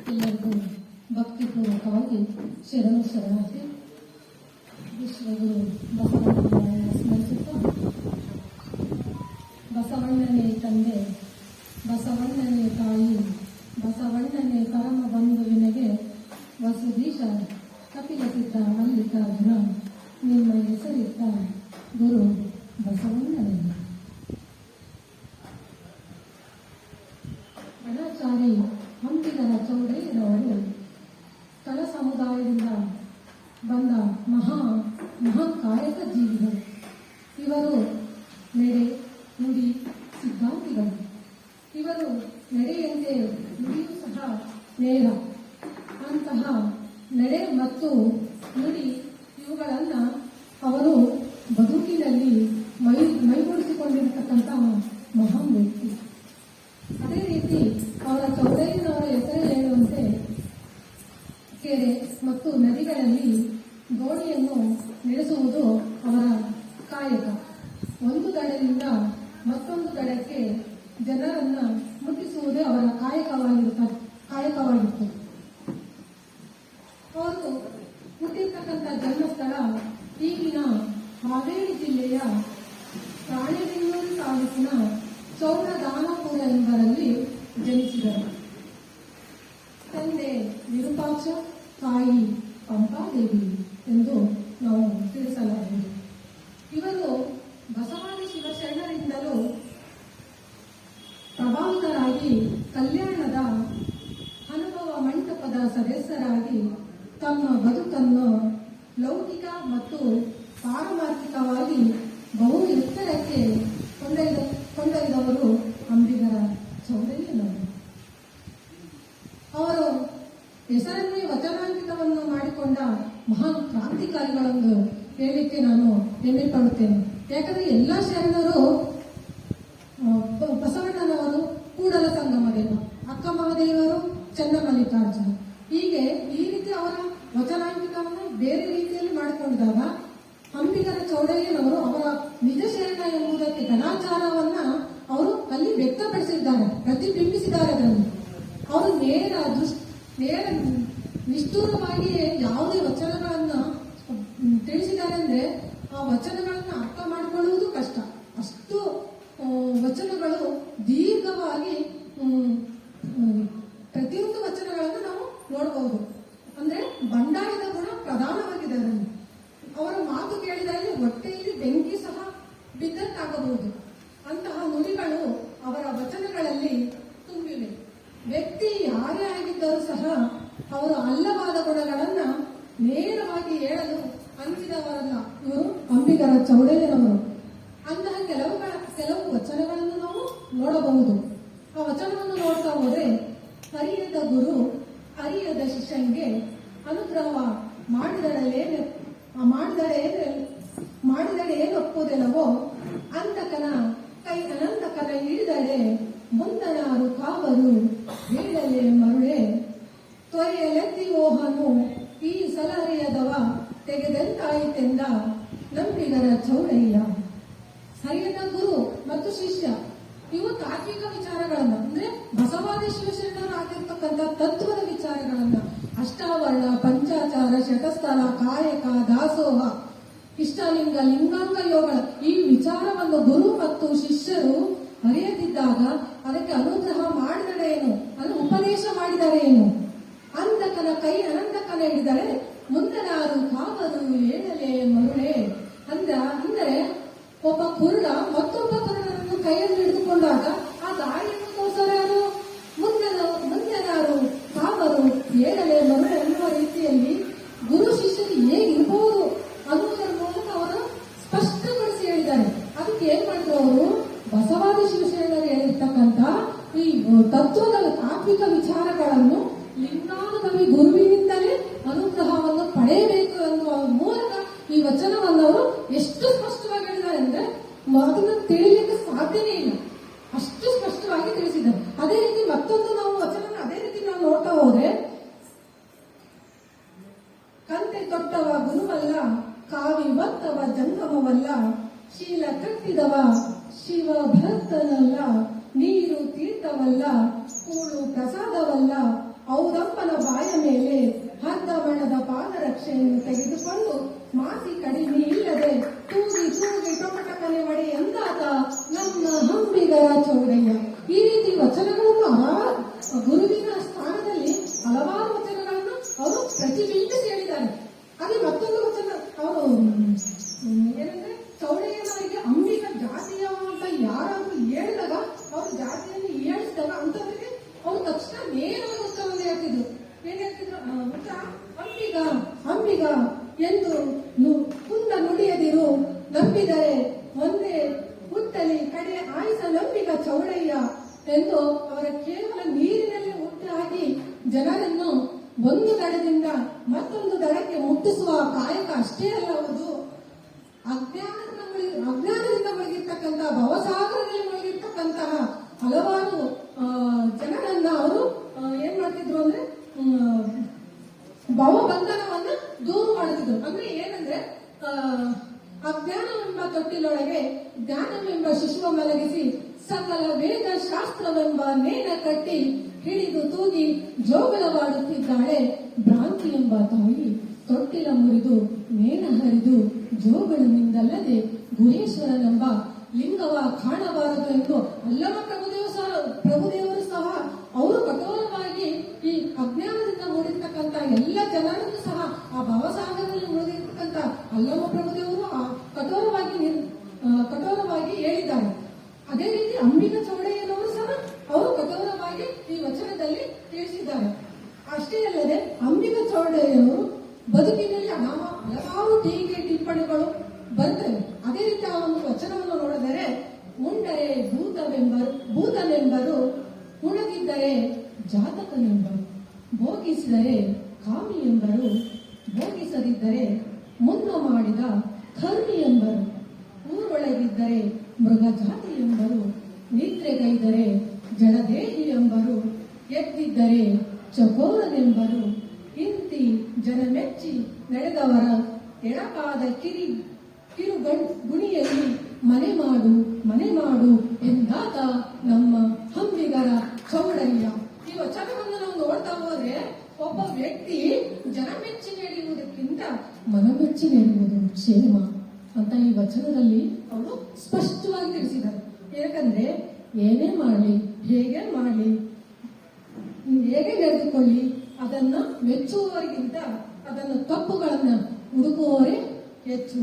ಎಲ್ಲರಿಗೂ ಭಕ್ತಿಪೂರ್ವಕವಾಗಿ ಶರಣು ಶರಣಾರ್ಥಿ. ವಿಶ್ವಗುರು ಬಸವಣ್ಣನವರನ್ನು ಸ್ಮರಿಸುತ್ತಾ, ಬಸವಣ್ಣನೇ ತಂದೆ, ಬಸವಣ್ಣನೇ ತಾಯಿ, ಬಸವಣ್ಣನೇ ಪರಮ ಬಂಧುವಿನಗೆ ವಸುದೀಶ ಕಪಿಲಸಿದ್ದ ಮಲ್ಲಿಕಾರ್ಜುನ, ನಿಮ್ಮ ಹೆಸರಿದ್ದ ಗುರು ಬಸವಣ್ಣನೇ. ಗಣಾಚಾರಿ ಹಂಪಿಗರ ಚೌಡಯ್ಯನವರು ತಳ ಸಮುದಾಯದಿಂದ ಬಂದ ಮಹಾಕಾಯಕ ಜೀವಿಗಳು. ಇವರು ನೆರೆ ನುಡಿ ಸಿದ್ಧಾಂತಿಗಳು. ಇವರು ನಡೆಯಂತೆ ನುಡಿಯೂ ಸಹ ನೇರ. ಅಂತಹ ನಡೆ ಮತ್ತು ನುಡಿ ಇವುಗಳನ್ನು ಅವರು ಬದುಕಿನಲ್ಲಿ ಮೈಗೂಡಿಸಿಕೊಂಡಿರತಕ್ಕಂತಹ ಮಹಾನ್ ವ್ಯಕ್ತಿ. ಅದೇ ರೀತಿ ಅವರ ಚೌಡಯ್ಯನವರ ಹೆಸರು ಹೇಳುವಂತೆ ಕೆರೆ ಮತ್ತು ನದಿಗಳಲ್ಲಿ ದೋಣಿಯನ್ನು ನಡೆಸುವುದು ಅವರ ಕಾಯಕ. ಒಂದು ದಡದಿಂದ ಮತ್ತೊಂದು ದಡಕ್ಕೆ ಜನರನ್ನ ಮುಟ್ಟಿಸುವುದೇ ಅವರ ಕಾಯಕವಾಗಿತ್ತು. ಅವರು ಹುಟ್ಟಿರ್ತಕ್ಕಂಥ ಜನ್ಮಸ್ಥಳ ಈಗಿನ ಹಾವೇರಿ ಜಿಲ್ಲೆಯ ರಾಣೆಬೆನ್ನೂರು ತಾಲೂಕಿನ ಚೌಡದಾನಪುರ ಎಂಬರಲ್ಲಿ ಜನಿಸಿದರು. ತಂದೆ ವಿರೂಪಾಕ್ಷ, ತಾಯಿ ಪಂಪಾದೇವಿ ಎಂದು ನಾವು ತಿಳಿಸಲಾಗಿದೆ. ಇವರು ಬಸವಾದಿ ಶಿವಶರಣರಿಂದಲೂ ಪ್ರಭಾವಿತರಾಗಿ ಕಲ್ಯಾಣದ ಅನುಭವ ಮಂಟಪದ ಸದಸ್ಯರಾಗಿ ತಮ್ಮ ಬದುಕನ್ನು ಲೌಕಿಕ ಮತ್ತು ಪಾರಮಾರ್ಥಿಕವಾಗಿ ಬಹು ಎತ್ತರಕ್ಕೆ ಕೊಂಡೊಯ್ದವರು ಅಂಬಿಗರ ಚೌಡಯ್ಯನವರು. ಅವರು ಹೆಸರನ್ನೇ ವಚನಾಂಕಿತವನ್ನು ಮಾಡಿಕೊಂಡ ಮಹಾನ್ ಕ್ರಾಂತಿಕಾರಿಗಳೆಂದು ಹೇಳಲಿಕ್ಕೆ ನಾನು ಹೆಮ್ಮೆ ಪಡುತ್ತೇನೆ. ಯಾಕಂದ್ರೆ ಎಲ್ಲ ಶರಣರು ಬಸವಣ್ಣನವರು ಕೂಡಲ ಸಂಗಮದೇವ, ಅಕ್ಕ ಮಹಾದೇವರು, ಚನ್ನಮಲ್ಲಿಕಾರ್ಜುನ, ಹೀಗೆ ಈ ರೀತಿ ಅವರ ವಚನಾಂಕಿತವನ್ನು ಬೇರೆ ರೀತಿಯಲ್ಲಿ ಮಾಡಿಕೊಂಡಿದ್ದಾಗ ಅಂಬಿಗರ ಚೌಡಯ್ಯನವರು ಅವರ ನಿಜ ಶರಣ ಎಂಬುದಕ್ಕೆ ಗಣಾಚಾರವನ್ನ ಅವರು ಅಲ್ಲಿ ವ್ಯಕ್ತಪಡಿಸಿದ್ದಾರೆ, ಪ್ರತಿಬಿಂಬಿಸಿದ್ದಾರೆ. ಅದನ್ನು ಅವರು ನೇರ ನಿಷ್ಠೂರವಾಗಿ ಯಾವುದೇ ವಚನಗಳನ್ನ ತಿಳಿಸಿದ್ದಾರೆ ಅಂದ್ರೆ ಆ ವಚನಗಳನ್ನ ಅರ್ಥ ಮಾಡಿಕೊಳ್ಳುವುದು ಕಷ್ಟ. ಅಷ್ಟು ವಚನಗಳು ದೀರ್ಘವಾಗಿ ಪ್ರತಿಯೊಂದು ವಚನಗಳನ್ನು ನಾವು ನೋಡಬಹುದು. ಅಂದ್ರೆ ಬಂಡಾಯದ ಗುಣ ಪ್ರಧಾನವಾಗಿದೆ ಅದರಲ್ಲಿ. ಅವರ ಮಾತು ಕೇಳಿದಲ್ಲಿ ಹೊಟ್ಟೆಯಲ್ಲಿ ಬೆಂಕಿ ಸಹ ಬಿದ್ದಂತಾಗಬಹುದು. ಅಂತಹ ನುಡಿಗಳು ಅವರ ವಚನಗಳಲ್ಲಿ ತುಂಬಿವೆ. ವ್ಯಕ್ತಿ ಯಾರೇ ಆಗಿದ್ದರೂ ಸಹ ಅವರು ಅಲ್ಲವಾದ ಗುಣಗಳನ್ನ ನೇರವಾಗಿ ಹೇಳಲು ಅಂಜಿದವರಲ್ಲ ಇವರು ಅಂಬಿಗರ ಚೌಡಯ್ಯನವರು. ಅಂತಹ ಕೆಲವು ವಚನಗಳನ್ನು ನಾವು ನೋಡಬಹುದು. ಆ ವಚನವನ್ನು ನೋಡ್ತಾ ಹೋದ್ರೆ, ಅರಿಯದ ಗುರು ಅರಿಯದ ಶಿಷ್ಯಂಗೆ ಅನುಗ್ರಹ ಮಾಡಿದಡೆ ಏನೊಪ್ಪುವುದೆಲ್ಲವೋ, ಅಂತಕನ ಕೈ ಅನಂತಕನ ಹಿಡಿದಡೆ ಮುಂದನಾರು ಕಾವರು ಹೇಳಲೆ ಮರುಳೆ, ತೊರೆಯಲೆತ್ತಿ ಓಹನು ಈ ಸಲ ಅರಿಯದವ ತೆಗೆದಂತಾಯಿತೆಂದ ನಂಬಿಗರ ಚೌಡಯ್ಯ. ಹರಿಯದ ಗುರು ಮತ್ತು ಶಿಷ್ಯ ಇವು ತಾತ್ವಿಕ ವಿಚಾರಗಳನ್ನ, ಅಂದ್ರೆ ಬಸವಾದಿ ಶಿವಶರಣರು ಆಗಿರ್ತಕ್ಕಂಥ ತತ್ವದ ವಿಚಾರಗಳನ್ನ, ಅಷ್ಟಾವರಣ, ಪಂಚಾಚಾರ, ಶತಸ್ಥಲ, ಕಾಯಕ, ದಾಸೋಹ, ಇಷ್ಟಲಿಂಗ, ಲಿಂಗಾಂಗ ಯೋಗ, ಈ ವಿಚಾರವನ್ನು ಗುರು ಮತ್ತು ಶಿಷ್ಯರು ಅರಿಯದಿದ್ದಾಗ ಅದಕ್ಕೆ ಅನುಗ್ರಹ ಮಾಡಿದರೆ ಏನು, ಅದು ಉಪದೇಶ ಮಾಡಿದರೆ ಏನು, ಅಂತಕನ ಕೈ ಅನಂತಕನ ಹಿಡಿದರೆ ಮುಂದನಾರು ಕಾವರು ಹೇಳಲೆ ಮರುಳೆ ಅಂದರೆ ಒಬ್ಬ ಕುರುಡ ಮತ್ತೊಬ್ಬ ಕುರುಡನನ್ನು ಕೈಯಲ್ಲಿ ಹಿಡಿದುಕೊಂಡಾಗ ಆ ದಾರಿಯನ್ನು ತೋರಿಸೋರು ಮುಂದೆನಾರು ಕಾವರು ಹೇಳಲೆ ಮರುಳೆ ಎನ್ನುವ ರೀತಿಯಲ್ಲಿ ಗುರು ಶಿಷ್ಯರು ಹೇಗಿರಬಹುದು ಅನ್ನುವುದರ ಮೂಲಕ ಅವರು ಸ್ಪಷ್ಟಗೊಳಿಸಿ ಹೇಳಿದ್ದಾರೆ. ಅದಕ್ಕೆ ಏನ್ ಮಾಡಿದ್ರು ಅವರು, ಬಸವಾದಿ ಶಿವಶರಣರು ಹೇಳಿರ್ತಕ್ಕಂಥ ಈ ತತ್ವದ ತಾತ್ವಿಕ ವಿಚಾರಗಳನ್ನು ಲಿಂಗಾನುಭವಿ ಗುರುವಿನಿಂದಲೇ ಅನುಗ್ರಹವನ್ನು ಪಡೆಯಬೇಕು ಎನ್ನುವ ಮೂಲಕ ಈ ವಚನವನ್ನು ಅವರು ಎಷ್ಟು ಸ್ಪಷ್ಟವಾಗಿ ಹೇಳಿದ್ದಾರೆ ಅಂದ್ರೆ ಅದನ್ನು ತಿಳಿಯಲಿಕ್ಕೆ ಸಾಧ್ಯನೇ ಇಲ್ಲ, ಅಷ್ಟು ಸ್ಪಷ್ಟವಾಗಿ ತಿಳಿಸಿದ್ದಾರೆ. ಅದೇ ರೀತಿ ಮತ್ತೊಂದು ನಾವು ವಚನ ಅದೇ ರೀತಿ ನಾವು ನೋಡ್ತಾ ಹೋದ್ರೆ, ಕಂತೆ ತೊಟ್ಟವ ಗುರುವಲ್ಲ, ಕಾವಿ ಬತ್ತವ ಜಂಗಮವಲ್ಲ, ಶೀಲ ಕಟ್ಟಿದವ ಶಿವ ಭಕ್ತನಲ್ಲ, ನೀರು ತೀರ್ಥವಲ್ಲ, ಕೂಳು ಪ್ರಸಾದವಲ್ಲ. ಔದಪ್ಪನ ಬಾಯ ಮೇಲೆ ಹದ್ದ ಬಣ್ಣದ ಪಾದರಕ್ಷೆಯನ್ನು ತೆಗೆದುಕೊಂಡು ಮಾಸಿ ಕಡಿಮೆ ಇಲ್ಲದೆ ತೂಗಿ ತೂಗಿ ಟೊಮಟಕನೆ ಒಡೆ ಎಂದಾತ ನಮ್ಮ ಹಂಬಿಗರ ಚೌಡಯ್ಯ. ಈ ರೀತಿ ವಚನಗಳನ್ನು ಗುರುವಿನ ಸ್ಥಾನದಲ್ಲಿ ಹಲವಾರು ವಚನಗಳನ್ನು ಅವರು ಪ್ರತಿಬಿಂಬಿಸಿ ಹೇಳಿದ್ದಾರೆ. ಹಾಗೆ ಮತ್ತೊಂದು ವಚನ ಅವರು ಏನಂದ್ರೆ ಚೌಡಯ್ಯನವರಿಗೆ ಅಂಬಿಗ ಜಾತಿಯ ಅಂತ ಯಾರಾದ್ರೂ ಹೇಳಿದಾಗ ಅವ್ರ ಜಾತಿಯನ್ನು ಹೇಳಿಸಿದಾಗ ಅಂತವರಿಗೆ ಅವ್ರು ತಕ್ಷಣ ನೇರವಾಗಿ ಉತ್ತರವನ್ನು ಹೇಳ್ತಿದ್ರು. ಏನ್ ಹೇಳ್ತಿದ್ರು? ಉತ್ತರ ಅಂಬಿಗ ಅಂಬಿಗ ಎಂದು ಕುಂದ ನುಡಿಯದಿರು, ನಂಬಿದರೆ ಒಂದೇ ಹುಟ್ಟಲಿ ಕಡೆ ಆಯ್ಸ ನಂಬಿಗ ಚೌಡಯ್ಯ ಎಂದು ಅವರ ಕೇವಲ ನೀರಿನಲ್ಲಿ ಹುಟ್ಟು ಹಾಕಿ ಜನರನ್ನು ಒಂದು ದಡದಿಂದ ಮತ್ತೊಂದು ದಡಕ್ಕೆ ಮುಟ್ಟಿಸುವ ಕಾಯಕ ಅಷ್ಟೇ ಅಲ್ಲವುದು, ಅಜ್ಞಾನದಿಂದ ಮುಳುಗಿರ್ತಕ್ಕಂತಹ ಭವಸಾಗರದಲ್ಲಿ ಮುಳುಗಿರ್ತಕ್ಕಂತಹ ಹಲವಾರು ಜನರನ್ನ ಅವರು ಏನ್ ಮಾಡ್ತಿದ್ರು ಅಂದ್ರೆ ಭವಬಂಧನವನ್ನ ದೂರ ಮಾಡುತ್ತಿದ್ರು. ಅಂದ್ರೆ ಏನಂದ್ರೆ ಅಜ್ಞಾನವೆಂಬ ತೊಟ್ಟಿಲೊಳಗೆ ಜ್ಞಾನವೆಂಬ ಶಿಶುವ ಮಲಗಿಸಿ ಸಕಲ ವೇದ ಶಾಸ್ತ್ರವೆಂಬ ನೇಣ ಕಟ್ಟಿ ಹಿಡಿದು ತೂಗಿ ಜೋಗಳವಾಡುತ್ತಿದ್ದಾಳೆ ಭ್ರಾಂತಿ ಎಂಬ ತಾಯಿ. ತೊಟ್ಟಿಲ ಮುರಿದು ನೇಣ ಹರಿದು ಜೋಗಳನಿಂದಲ್ಲದೆ ಗುಹೇಶ್ವರನೆಂಬ ಲಿಂಗವ ಕಾಣಬಾರದು ಎಂದು ಅಲ್ಲಮ ಪ್ರಭುದೇವರು ಸಹ ಅವರು ಕಠೋರವಾಗಿ ಈ ಅಜ್ಞಾನದಿಂದ ಮೂಡಿರ್ತಕ್ಕಂಥ ಎಲ್ಲ ಜನರನ್ನು ಸಹ ಆ ಭವಸಾಗರದಲ್ಲಿ ಮುಳುಗಿರ್ತಕ್ಕಂಥ ಅಲ್ಲಮ ಪ್ರಭುದೇವರು ಕಠೋರವಾಗಿ ಹೇಳಿದ್ದಾರೆ. ಅದೇ ರೀತಿ ಅಂಬಿಗ ಚೌಡಯ್ಯನವರು ಸಹ ಅವರು ಕಠೋರವಾಗಿ ಈ ವಚನದಲ್ಲಿ ತಿಳಿಸಿದ್ದಾರೆ. ಅಷ್ಟೇ ಅಲ್ಲದೆ ಅಂಬಿಗ ಚೌಡಯ್ಯನವರು ಬದುಕಿನಲ್ಲಿ ಹಲವಾರು ಟೀಕೆ ಟಿಪ್ಪಣಿಗಳು ಬರ್ತವೆ. ಅದೇ ರೀತಿ ಆ ಒಂದು ವಚನವನ್ನು ನೋಡಿದರೆ ಉಂಡರೆ ಭೂತನೆಂಬರು, ಉಣಗಿದ್ದರೆ ಜಾತಕನೆಂಬರು, ಭೋಗಿಸಿದರೆ ಕಾಮಿ ಎಂಬರು, ಭೋಗಿಸದಿದ್ದರೆ ಮುನ್ನ ಮಾಡಿದ ಕರ್ಮಿ ಎಂಬರು, ಊರೊಳಗಿದ್ದರೆ ಮೃಗ ಜಾತಿ ಎಂಬರು, ನಿದ್ರೆಗೈದರೆ ಜಡದೇಹಿ ಎಂಬರು, ಎದ್ದಿದ್ದರೆ ಚಕೋರನೆಂಬರು, ಇಂತಿ ಜನಮೆಚ್ಚಿ ನಡೆದವರ ಎಡಪಾದ ಕಿರು ಗುಣಿಯಲ್ಲಿ ಮನೆ ಮಾಡು ಎಂದಾತ ನಮ್ಮ ಹಂಬಿಗರ ಚೌಡಯ್ಯ. ಈ ವಚನವನ್ನು ನಾವು ನೋಡ್ತಾ ಹೋದ್ರೆ ಒಬ್ಬ ವ್ಯಕ್ತಿ ಜನಮೆಚ್ಚಿ ನಡೆಯುವುದಕ್ಕಿಂತ ಮನಮೆಚ್ಚಿ ನಡೆಯುವುದು ಕ್ಷೇಮ ಅಂತ ಈ ವಚನದಲ್ಲಿ ಅವರು ಸ್ಪಷ್ಟವಾಗಿ ತಿಳಿಸಿದ್ದಾರೆ. ಯಾಕಂದ್ರೆ ಏನೇ ಮಾಡಲಿ, ಹೇಗೆ ಮಾಡಲಿ, ಹೇಗೆ ನಡೆದುಕೊಳ್ಳಿ, ಅದನ್ನ ಮೆಚ್ಚುವವರಿಗಿಂತ ಅದನ್ನು ತಪ್ಪುಗಳನ್ನ ಹುಡುಕುವವರೇ ಹೆಚ್ಚು.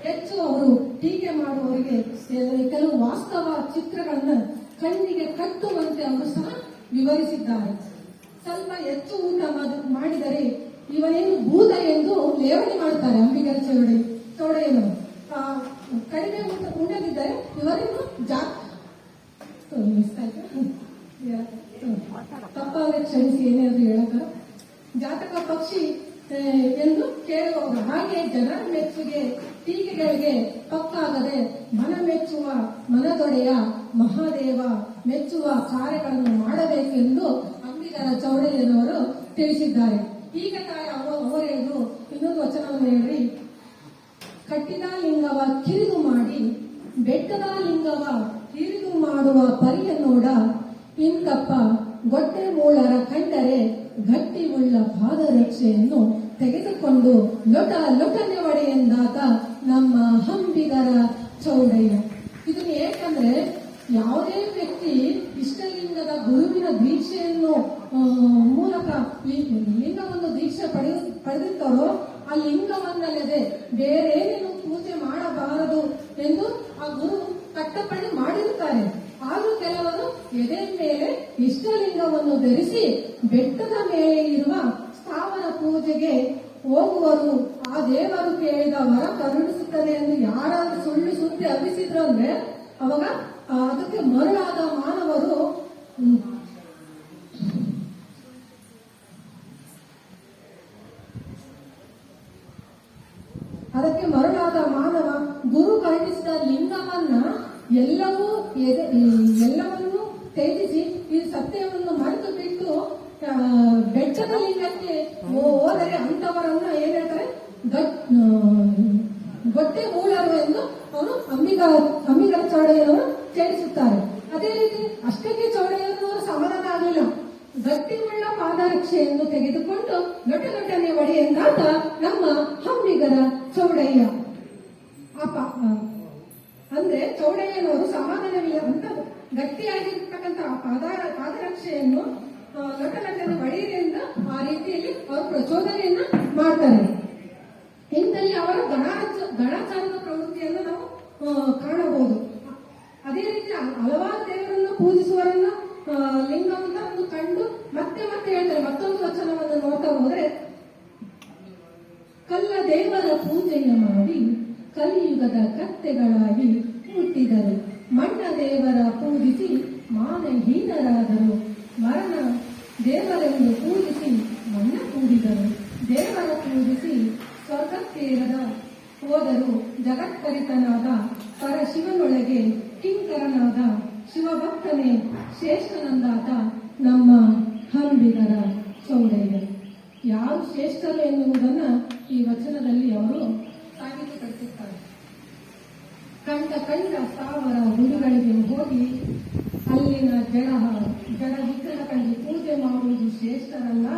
ಹೆಚ್ಚು ಅವರು ಟೀಕೆ ಮಾಡುವವರಿಗೆ ಕೆಲವು ವಾಸ್ತವ ಚಿತ್ರಗಳನ್ನ ಕಣ್ಣಿಗೆ ಕಟ್ಟುವಂತೆ ಅವರು ಸಹ ವಿವರಿಸಿದ್ದಾರೆ. ಸ್ವಲ್ಪ ಹೆಚ್ಚು ಊಟ ಮಾಡಿದರೆ ಇವನೇನು ಭೂತ ಎಂದು ಲೇವಡಿ ಮಾಡುತ್ತಾರೆ ಅಂಬಿಗರ ಚೌಡಯ್ಯನವರು. ಕಡಿಮೆ ಉಂಡದಿದ್ದರೆ ಇವರೇನು ತಪ್ಪಾದ್ರೆ ಕ್ಷಮಿಸಿ, ಏನಾದ್ರು ಹೇಳಕ ಜಾತಕ ಪಕ್ಷಿ ಎಂದು ಕೇಳುವವರು. ಹಾಗೆ ಜನರ ಮೆಚ್ಚುಗೆ ಟೀಕೆಗಳಿಗೆ ಪಕ್ಕಾಗದೆ ಮನ ಮೆಚ್ಚುವ ಮನದೊಡೆಯ ಮಹಾದೇವ ಮೆಚ್ಚುವ ಕಾರ್ಯಗಳನ್ನು ಮಾಡಬೇಕು ಎಂದು ಅಂಬಿಗರ ಚೌಡಯ್ಯನವರು ತಿಳಿಸಿದ್ದಾರೆ. ಈಗ ತಾಯಿ ಅವರೇನು ಇನ್ನೊಂದು ವಚನವನ್ನು ಹೇಳಿ, ಕಟ್ಟಿದ ಲಿಂಗವ ಕಿರಿದು ಮಾಡಿ ಬೆಟ್ಟದ ಲಿಂಗವ ಹಿರಿದು ಮಾಡುವ ಪರಿಯ ನೋಡ, ಇಂತಪ್ಪ ಗೊಡ್ಡೆ ಮೂಳರ ಕಂಡರೆ ಗಟ್ಟಿ ಉಳ್ಳ ಪಾದರಕ್ಷೆಯನ್ನು ತೆಗೆದುಕೊಂಡು ಲೊಟನೆ ಒಡೆಯೆಂದಾತ ನಮ್ಮ ಹಂಬಿಗರ ಚೌಡಯ್ಯ. ಇದನ್ನು ಏಕೆಂದ್ರೆ ಯಾವುದೇ ವ್ಯಕ್ತಿ ಇಷ್ಟಲಿಂಗದ ಗುರುವಿನ ದೀಕ್ಷೆಯನ್ನು ಮೂಲಕ ಲಿಂಗವನ್ನು ದೀಕ್ಷೆ ಪಡೆದಿರ್ತಾರೋ ಆ ಲಿಂಗವನ್ನಲ್ಲದೆ ಬೇರೇನೇನು ಪೂಜೆ ಮಾಡಬಾರದು ಎಂದು ಆ ಗುರು ಕಟ್ಟಪ್ಪಣೆ ಮಾಡಿರುತ್ತಾರೆ. ಆಗ ಕೆಲವರು ಎದೆ ಮೇಲೆ ಇಷ್ಟಲಿಂಗವನ್ನು ಧರಿಸಿ ಬೆಟ್ಟದ ಮೇಲೆ ಇರುವ ಸ್ಥಾವರ ಪೂಜೆಗೆ ಹೋಗುವರು. ಆ ದೇವರು ಕೇಳಿದ ವರ ಕರುಣಿಸುತ್ತದೆ ಎಂದು ಯಾರಾದ್ರೂ ಸುಳ್ಳು ಸುದ್ದಿ ಹಬ್ಬಿಸಿದ್ರು ಅಂದ್ರೆ ಅವಾಗ ಅದಕ್ಕೆ ಮರುಳಾದ ಮಾನವರು ಗುರು ಕರುಣಿಸಿದ ಲಿಂಗವನ್ನ ಎಲ್ಲವನ್ನೂ ತ್ಯಜಿಸಿ ಈ ಸತ್ಯವನ್ನು ಮರೆತು ಬಿಟ್ಟು ಬೆಟ್ಟದ ಲಿಂಗಕ್ಕೆ ಹೋದರೆ ಅಂತವರನ್ನ ಏನ್ ಗೊಟ್ಟೆ ಮೂಳರು ಎಂದು ಅವರು ಅಂಬಿಗರ ಚೌಡಯ್ಯನವರು ತಿಳಿಸುತ್ತಾರೆ. ಅದೇ ರೀತಿ ಅಷ್ಟಕ್ಕೆ ಚೌಡಯ್ಯನವರು ಸಮಾಧಾನ ಆಗಲಿಲ್ಲ. ಗಟ್ಟಿಮುಳ್ಳ ಪಾದರಕ್ಷೆಯನ್ನು ತೆಗೆದುಕೊಂಡು ಲೊಟಲೊಟನೆ ಒಡೆಯೆಂದಾತ ನಮ್ಮ ಅಂಬಿಗರ ಚೌಡಯ್ಯ. ಅಂದ್ರೆ ಚೌಡಯ್ಯನವರು ಸಮಾಧಾನವಿಲ್ಲ ಅಂತ ಗಟ್ಟಿಯಾಗಿರ್ತಕ್ಕಂಥ ಪಾದರಕ್ಷೆಯನ್ನು ಲೊಟಲೊಟನೆ ಒಡೆಯಿರಿ ಎಂದು ಆ ರೀತಿಯಲ್ಲಿ ಅವರು ಪ್ರಚೋದನೆಯನ್ನ ಮಾಡ್ತಾರೆ. ಇಂದಲ್ಲಿ ಅವರ ಗಣಾಚಾರದ ಪ್ರವೃತ್ತಿಯನ್ನು ನಾವು ಕಾಣಬಹುದು. ಅದೇ ರೀತಿ ಹಲವಾರು ದೇವರನ್ನು ಪೂಜಿಸುವರನ್ನ ಲಿಂಗವನ್ನು ಕಂಡು ಮತ್ತೆ ಮತ್ತೆ ಹೇಳ್ತಾರೆ. ಮತ್ತೊಂದು ವಚನವನ್ನು ನೋಡ್ತಾ ಹೋದ್ರೆ, ಕಲ್ಲ ದೇವರ ಪೂಜೆಯ ಮಾಡಿ ಕಲಿಯುಗದ ಕತ್ತೆಗಳಾಗಿ ಹುಟ್ಟಿದರು, ಮಣ್ಣ ದೇವರ ಪೂಜಿಸಿ ಮಾನಹೀನರಾದರು, ಮರಣ ದೇವರೆಂದು ಪೂಜಿಸಿ ಮಣ್ಣ ಕೂಡಿದರು, ದೇವರ ಪೂಜಿಸಿ ಸ್ವರ್ಗಕ್ಕೇರದ ಹೋದರು, ಜಗತ್ಪರಿತನಾದ ಪರಶಿವನೊಳಗೆ ಕಿಂಕರನಾದ ಶಿವಭಕ್ತನೇ ಶ್ರೇಷ್ಠನಂದಾತ ನಮ್ಮ ಅಂಬಿಗರ ಚೌಡಯ್ಯ. ಯಾರು ಶ್ರೇಷ್ಠರು ಎನ್ನುವುದನ್ನ ಈ ವಚನದಲ್ಲಿ ಅವರು ಸಾಬೀತುಪಡಿಸುತ್ತಾರೆ. ಕಂಡ ಸ್ಥಾವರ ಗುಡಿಗಳಿಗೆ ಹೋಗಿ ಅಲ್ಲಿನ ಜಡ ವಿಗ್ರಹ ಕಂಡು ಪೂಜೆ ಮಾಡುವುದು ಶ್ರೇಷ್ಠರಲ್ಲ,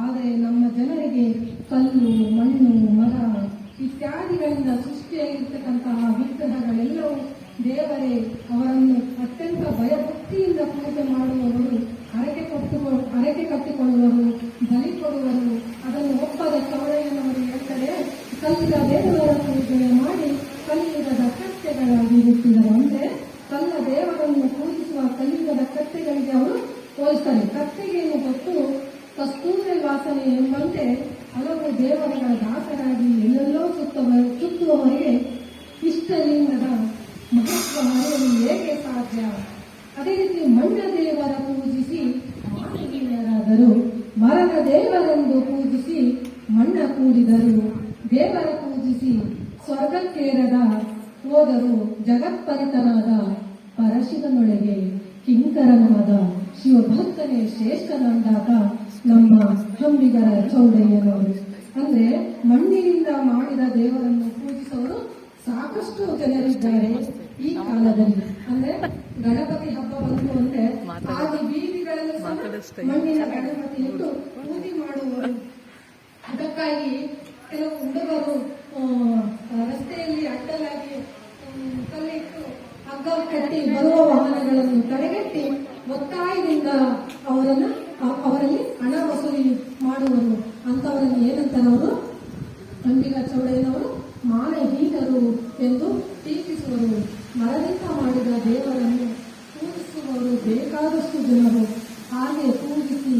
ಆದರೆ ನಮ್ಮ ಜನರಿಗೆ ಕಲ್ಲು, ಮಣ್ಣು, ಮರ ಇತ್ಯಾದಿಗಳಿಂದ ಸೃಷ್ಟಿಯಾಗಿರ್ತಕ್ಕಂತಹ ವಿಗ್ರಹಗಳೆಲ್ಲವೂ ದೇವರೇ. ಅವರನ್ನು ಅತ್ಯಂತ ಭಯಭಕ್ತಿಯಿಂದ ಪೂಜೆ ಮಾಡುವವರು, ಹರಕೆ ಕಟ್ಟಿಕೊಳ್ಳುವರು, ಬಲಿ ಕೊಡುವರು. ಅದನ್ನು ಒಪ್ಪದ ಚೌಡಯ್ಯನವರು ಹೇಳ್ತಾರೆ, ಕಲ್ಲಿನ ದೇವರ ಪೂಜೆ ಮಾಡಿ ಕಲಿಯುಗದ ಕತ್ತೆಗಳಾಗಿ ಹುಟ್ಟಿದರು. ಅಂದ್ರೆ ಕಲ್ಲ ದೇವರನ್ನು ಪೂಜಿಸುವ ಕಲಿಯುಗದ ಕತ್ತೆಗಳಿಗೆ ಅವರು ಹೋಲಿಸ್ತಾರೆ. ಕತ್ತೆಗೆಯನ್ನು ಗೊತ್ತು ಕಸ್ತೂರಿ ವಾಸನೆ ಎಂಬಂತೆ ಹಲವು ದೇವರುಗಳ ದಾಸರಾಗಿ ಎಲ್ಲೆಲ್ಲೋ ಸುತ್ತುವವರಿಗೆ ಇಷ್ಟಲಿಂಗದ ಮಹತ್ವ ಅರಿಯಲು ಹೇಗೆ ಸಾಧ್ಯ? ಅದೇ ರೀತಿ ಮಣ್ಣ ದೇವರ ಪೂಜಿಸಿ ಮಾನವೀಯರಾದರು, ಮರಣ ದೇವರೆಂದು ಪೂಜಿಸಿ ಮಣ್ಣ ಕೂಡಿದರು, ದೇವರ ಪೂಜಿಸಿ ಸ್ವರ್ಗಕ್ಕೇರದ ಹೋದರು, ಜಗತ್ಪರಿತನಾದ ಪರಶಿವನೊಳಗೆ ಕಿಂಕರನಾದ ಶಿವಭಕ್ತನೇ ಶ್ರೇಷ್ಠನಂದಾಗ ನಮ್ಮ ಅಂಬಿಗರ ಚೌಡಯ್ಯನವರು. ಅಂದ್ರೆ ಮಣ್ಣಿನಿಂದ ಮಾಡಿದ ದೇವರನ್ನು ಪೂಜಿಸುವವರು ಸಾಕಷ್ಟು ಜನರಿದ್ದಾರೆ ಈ ಕಾಲದಲ್ಲಿ. ಅಂದ್ರೆ ಗಣಪತಿ ಹಬ್ಬ ಬಂತು ಅಂದ್ರೆ ಆದಿ ಬೀದಿಗಳಲ್ಲಿ ಮಣ್ಣಿನ ಗಣಪತಿ ಇಟ್ಟು ಪೂಜೆ ಮಾಡುವರು. ಅದಕ್ಕಾಗಿ ಕೆಲವು ಹುಡುಗರು ರಸ್ತೆಯಲ್ಲಿ ಅಡ್ಡಲಾಗಿ ಕಲ್ಲಿಟ್ಟು ಹಗ್ಗ ಕಟ್ಟಿ ಬರುವ ವಾಹನಗಳನ್ನು ತಡೆಗಟ್ಟಿ ಒತ್ತಾಯದಿಂದ ಅವರಲ್ಲಿ ಹಣ ವಸೂಲಿ ಮಾಡುವರು. ಅಂತವರನ್ನು ಏನಂತಾರೆ ಅವರು? ಅಂಬಿಗ ಚೌಡಯ್ಯನವರು ಮಾನಹೀನರು ಎಂದು ಟೀಕಿಸುವರು. ಮರದಿಂದ ಮಾಡಿದ ದೇವರನ್ನು ಪೂಜಿಸುವವರು ಬೇಕಾದಷ್ಟು ಜನರು. ಹಾಗೆ ಪೂಜಿಸಿ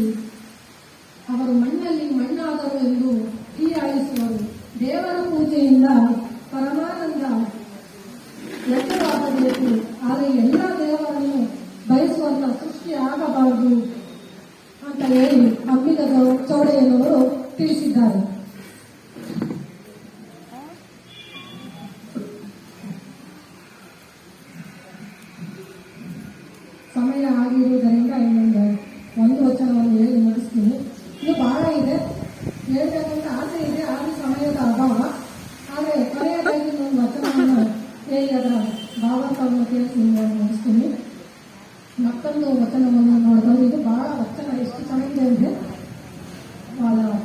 ಅವರು ಮಣ್ಣಲ್ಲಿ ಮಣ್ಣಾದರು ಎಂದು ಹೀಯಾಳಿಸುವರು. ದೇವರ ಪೂಜೆಯಿಂದ ಪರಮಾನಂದ ಎತ್ತರವಾಗಬೇಕು, ಆದರೆ ಎಲ್ಲ ದೇವರನ್ನು ಬಯಸುವಂತ ಸೃಷ್ಟಿ ಆಗಬಾರದು ಅಂತ ಹೇಳಿ ಅಂಬಿಗ ಚೌಡಯ್ಯನವರು ತಿಳಿಸಿದ್ದಾರೆ. ಸಮಯ ಆಗಿರುವುದರಿಂದ ಒಂದು ವಚನವನ್ನು ಹೇಳಿ ಮುಗಿಸ್ತೀನಿ. ಇದು ಬಹಳ ಇದೆ, ಹೇಳ್ಬೇಕಂತ ಆಸೆ ಇದೆ, ಆದರೆ ಸಮಯದ ಅಭಾವ. ಆದರೆ ಕೊನೆಯದಾಗಿ ಒಂದು ವಚನವನ್ನು ಹೇಳಿ ಅದರ ಭಾವಾರ್ಥವನ್ನು ತಿಳಿಸಿ ಮುಗಿಸ್ತೀನಿ. ಮತ್ತೊಂದು ವಚನವನ್ನು ನೋಡಿದ್ರೆ ಇದು ಬಹಳ ವಚನ ಎಷ್ಟು ಚೆನ್ನಾಗಿದೆ ಅಂದ್ರೆ,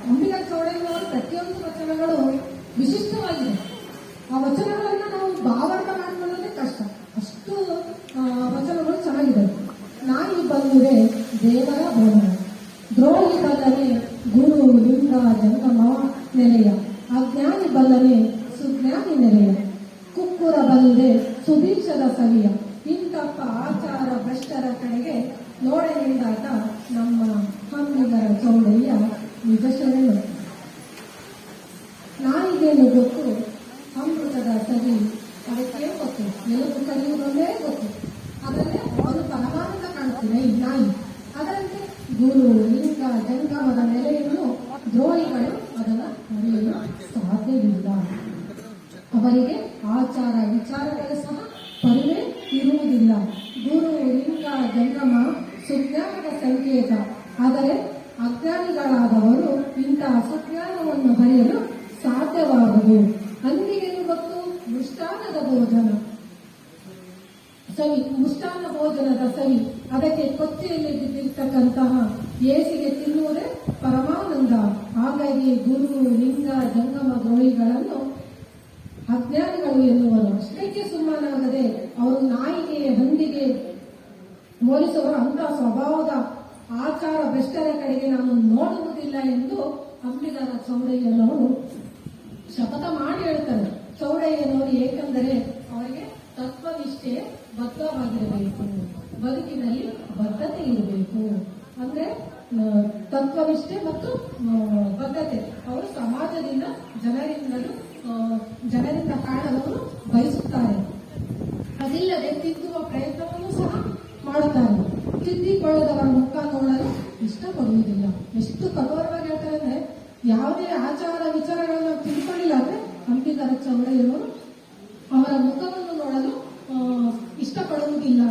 ಅಂಬಿಗ ಚೌಡಯ್ಯನವರು ಪ್ರತಿಯೊಂದು ವಚನಗಳು ವಿಶಿಷ್ಟವಾಗಿದೆ. ಆ ವಚನಗಳನ್ನ ನಾವು ಭಾವಾರ್ಥ ಮಾಡಿಕೊಳ್ಳೋದೇ ಕಷ್ಟ, ಅಷ್ಟು ವಚನಗಳು ಚೆನ್ನಾಗಿದೆ. ನಾಯಿ ಬಂದುವೆ ದೇವರ ಭವನ, ದ್ರೋಹಿ ಬಲ್ಲನೆ ಗುರು ಲಿಂಗ ಜಂಗಮ ನೆಲೆಯ, ಅಜ್ಞಾನಿ ಬಲ್ಲನೆ ಸುಜ್ಞಾನಿ ನೆಲೆಯ, ಕುಕ್ಕುರ ಬಲ್ಲದೆ ಸುದೀಕ್ಷದ ಸವಿಯ, ಇಂತಪ್ಪ ಆಚಾರ ಭ್ರಷ್ಟರ ಕಡೆಗೆ ನೋಡಲಿಂದಾದ ನಮ್ಮ ಅಂಬಿಗರ ಚೌಡಯ್ಯ ನಿಜ ಶರಣು. ನಾಯಿಗೇನು ಗೊತ್ತು ಅಮೃತದ ಸವಿ, ಅದಕ್ಕೆ ಗೊತ್ತು ಎಲುಬು ಕಲಿಯುವುದೊಂದೇ ಗೊತ್ತು, ಅದನ್ನೇ ಒಂದು ಪರಮಾನಂದ ಕಾಣ್ತೀನಿ ನಾಯಿ. ಅದರಂತೆ ಗುರು ಲಿಂಗ ಜಂಗಮದ ನೆಲೆಯನ್ನು ದ್ರೋಹಿಗಳು ಅದನ್ನು ನಡೆಯಲು ಸಾಧ್ಯವಿಲ್ಲ. ಅವರಿಗೆ ಆಚಾರ ವಿಚಾರಗಳು ಸಹ ಪರಿವೇ ಇರುವುದಿಲ್ಲ. ಗುರು ಲಿಂಗ ಜಂಗಮ ಸುಜ್ಞಾನದ ಸಂಕೇತ, ಆದರೆ ಅಜ್ಞಾನಿಗಳಾದವರು ಇಂತಹ ಸುಜ್ಞಾನವನ್ನು ಬರೆಯಲು ಸಾಧ್ಯವಾಗುತ್ತದೆ. ಭೋಜನ ಸವಿ, ಮುಷ್ಟಾನ್ನ ಭೋಜನದ ಸವಿ, ಅದಕ್ಕೆ ಕೊಚ್ಚೆಯಲ್ಲಿ ಬಿದ್ದಿರ್ತಕ್ಕಂತಹ ಏಸಿಗೆ ತಿನ್ನುವುದೇ ಪರಮಾನಂದ. ಹಾಗಾಗಿ ಗುರು, ಲಿಂಗ, ಜಂಗಮ ಗೌರಿಗಳನ್ನು ಅಜ್ಞಾನಿಗಳು ಎನ್ನುವರು. ಅಷ್ಟಕ್ಕೆ ಸುಮ್ಮನಾಗದೆ ಅವರು ನಾಯಿಗೆ, ಹಂದಿಗೆ ಹೋಲಿಸುವರು. ಅಂತಹ ಸ್ವಭಾವದ ಆಚಾರ ಭ್ರಷ್ಟರ ಕಡೆಗೆ ನಾನು ನೋಡುವುದಿಲ್ಲ ಎಂದು ಅಂಬಿಗರ ಚೌಡಯ್ಯನವರು ಶಪಥ ಮಾಡಿ ಹೇಳ್ತಾರೆ. ಚೌಡಯ್ಯನವರು ಏಕೆಂದರೆ ಅವರಿಗೆ ತತ್ವನಿಷ್ಠೆ ಬದ್ಧವಾಗಿರಬೇಕು, ಬದುಕಿನಲ್ಲಿ ಬದ್ಧತೆ ಇರಬೇಕು. ಅಂದ್ರೆ ತತ್ವನಿಷ್ಠೆ ಮತ್ತು ಬದ್ಧತೆ. ಅವರು ಸಮಾಜದಿಂದ ಜನರಿಂದ ಕಾಣಲು ಬಯಸುತ್ತಾರೆ. ಅದಿಲ್ಲದೆ ತಿದ್ದುವ ಪ್ರಯತ್ನವನ್ನು ಸಹ ಮಾಡುತ್ತಾರೆ. ತಿದ್ದಿಕೊಳ್ಳದವರ ಮುಖ ನೋಡಲು ಇಷ್ಟಪಡುವುದಿಲ್ಲ. ಎಷ್ಟು ಕಠೋರವಾಗಿ ಹೇಳ್ತಾರೆ ಅಂದ್ರೆ, ಯಾವುದೇ ಆಚಾರ ವಿಚಾರಗಳನ್ನು ತಿಳ್ಕೊಳ್ಳಿಲ್ಲ ಅಂದ್ರೆ ಅಂಬಿಗರ ಚೌಡಯ್ಯನವರು ಅವರ ಮುಖವನ್ನು ನೋಡಲು ಇಷ್ಟಪಡುವುದಿಲ್ಲ.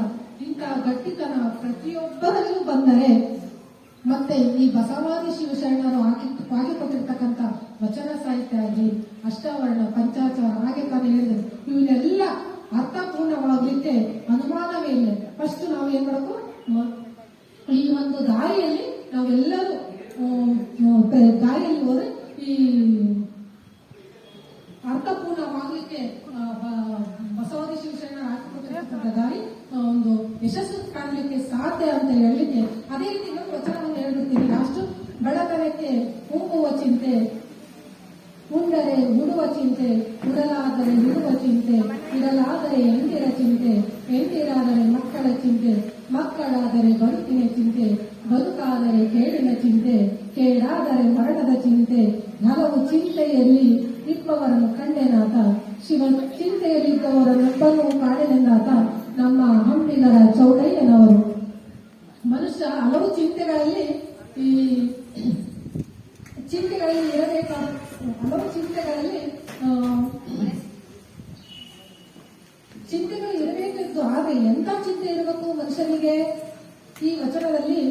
ಇಂತಹ ಗಟ್ಟಿತನ ಪ್ರತಿಯೊಬ್ಬರಲ್ಲೂ ಬಂದರೆ, ಮತ್ತೆ ಈ ಬಸವಾದಿ ಶಿವಶರಣರು ಹಾಕಿಕೊಟ್ಟಿರ್ತಕ್ಕಂಥ ವಚನ ಸಾಹಿತ್ಯ ಆಗಲಿ, ಅಷ್ಟಾವರಣ, ಪಂಚಾಚಾರ, ಹಾಗೆ ತಾನು ಹೇಳಿದರು, ಇವನ್ನೆಲ್ಲ ಅರ್ಥಪೂರ್ಣವಾಗಲಿಕ್ಕೆ ಅನುಮಾನವೇ ಇಲ್ಲ. ಫಸ್ಟ್ ನಾವು ಏನ್ ಮಾಡಬೇಕು, ಈ ಒಂದು ದಾರಿಯಲ್ಲಿ ನಾವೆಲ್ಲರೂ ದಾರಿಯಲ್ಲಿ ಹೋದ್ರೆ ಈ ಅರ್ಥಪೂರ್ಣವಾಗಲಿಕ್ಕೆ ಬಸವಾದಿ ಶಿವಶರಣ ಹಾಕಿಕೊಟ್ಟಿರ್ತಕ್ಕಂಥ ದಾರಿ ಒಂದು ಯಶಸ್ಸು ಕಾಣಲಿಕ್ಕೆ ಸಾಧ್ಯ ಅಂತ ಹೇಳಲಿಕ್ಕೆ, ಅದೇ ರೀತಿ ಇನ್ನೊಂದು ವಚನವನ್ನು ಹೇಳ್ಬಿಡ್ತೀನಿ. ಲಾಸ್ಟ್, ಬಡತನಕ್ಕೆ ಉಂಬುವ ಚಿಂತೆ, ಉಂಡರೆ ಉಡುವ ಚಿಂತೆ, ಉಡಲಾದರೆ ಇಡುವ ಚಿಂತೆ, ಇಡಲಾದರೆ ಎಂದಿರ ಚಿಂತೆ, ಎಂದಿರಾದರೆ ಮಕ್ಕಳ ಚಿಂತೆ, ಮಕ್ಕಳಾದರೆ ಬದುಕಿನ ಚಿಂತೆ, ಬದುಕಾದರೆ ಕೇಳಿನ ಚಿಂತೆ, ಕೇಳಾದರೆ ಮರಣದ ಚಿಂತೆ, ಹಲವು ಚಿಂತೆಯಲ್ಲಿ ಇಪ್ಪವರನ್ನು ಕಂಡೆನಾಥ, ಶಿವನ ಚಿಂತೆಯಲ್ಲಿದ್ದವರನ್ನೊಬ್ಬನು ಕಾಡೆನೆಂದಾತ ನಮ್ಮ ಅಂಬಿಗರ ಚೌಡಯ್ಯನವರು. ಮನುಷ್ಯ ಹಲವು ಚಿಂತೆಗಳಲ್ಲಿ ಇರಬೇಕಾದ ಹಲವು ಚಿಂತೆಗಳು ಇರಬೇಕಿತ್ತು. ಆದ್ರೆ ಎಂತ ಚಿಂತೆ ಇರಬೇಕು ಮನುಷ್ಯನಿಗೆ ಈ ವಚನದಲ್ಲಿ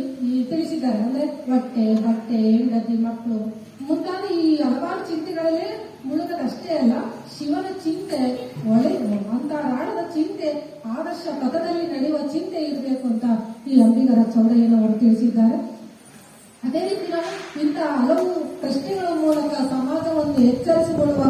ತಿಳಿಸಿದ್ದಾರೆ. ಅಂದ್ರೆ ಹೊಟ್ಟೆ, ಬಟ್ಟೆ, ಹೆಂಡತಿ, ಮಕ್ಕಳು ಮುಂತಾದ ಈ ಹಲವಾರು ಚಿಂತೆಗಳಲ್ಲೇ ಮುಳುಗದಷ್ಟೇ ಅಲ್ಲ, ಶಿವನ ಚಿಂತೆ, ಅಂತರಾಳದ ಚಿಂತೆ, ಆದರ್ಶ ಪಥದಲ್ಲಿ ನಡೆಯುವ ಚಿಂತೆ ಇರಬೇಕು ಅಂತ ಈ ಅಂಬಿಗರ ಚೌಡಯ್ಯನವರು ತಿಳಿಸಿದ್ದಾರೆ. ಅದೇ ರೀತಿ ನಾವು ಇಂತಹ ಹಲವು ಪ್ರಶ್ನೆಗಳ ಮೂಲಕ ಸಮಾಜವನ್ನು ಎಚ್ಚರಿಸಿಕೊಳ್ಳುವ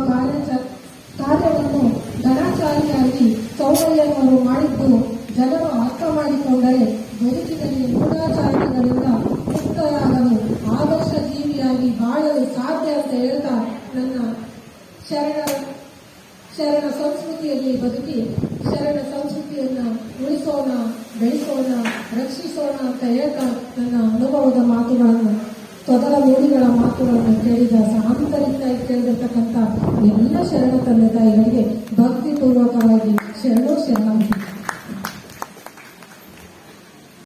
ಕಾರ್ಯವನ್ನು ಘನಾಚಾರಿಯಾಗಿ ಚೌಡಯ್ಯನವರು ಮಾಡಿದ್ದು ಜನರು ಅರ್ಥ ಮಾಡಿಕೊಂಡರೆ ಬದುಕಿನಲ್ಲಿ ಮೂಢಾಚಾರಣೆಗಳಿಂದ ಮುಕ್ತರಾಗಲು, ಆದರ್ಶ ಜೀವಿಯಾಗಿ ಬಾಳಲು ಸಾಧ್ಯ ಅಂತ ಹೇಳ್ತಾ ನನ್ನ ಶರಣ ಸಂಸ್ಕೃತಿಯಲ್ಲಿ ಬದುಕಿ ಶರಣ ಸಂಸ್ಕೃತಿಯನ್ನು ಉಳಿಸೋಣ, ಬೆಳೆಸೋಣ, ರಕ್ಷಿಸೋಣ ಅಂತ ಹೇಳ್ತಾ ನನ್ನ ಅನುಭವದ ಮಾತುಗಳನ್ನು, ತೊದಲ ನುಡಿಗಳ ಮಾತುಗಳನ್ನು ಕೇಳಿದ ಆಂತರಿಕವಾಗಿ ಕೇಳಿದಿರ್ತಕ್ಕಂಥ ಎಲ್ಲ ಶರಣ ತಂದೆ ತಾಯಿಗಳಿಗೆ ಭಕ್ತಿಪೂರ್ವಕವಾಗಿ ಶರಣು ಶರಣಾರ್ಥಿ.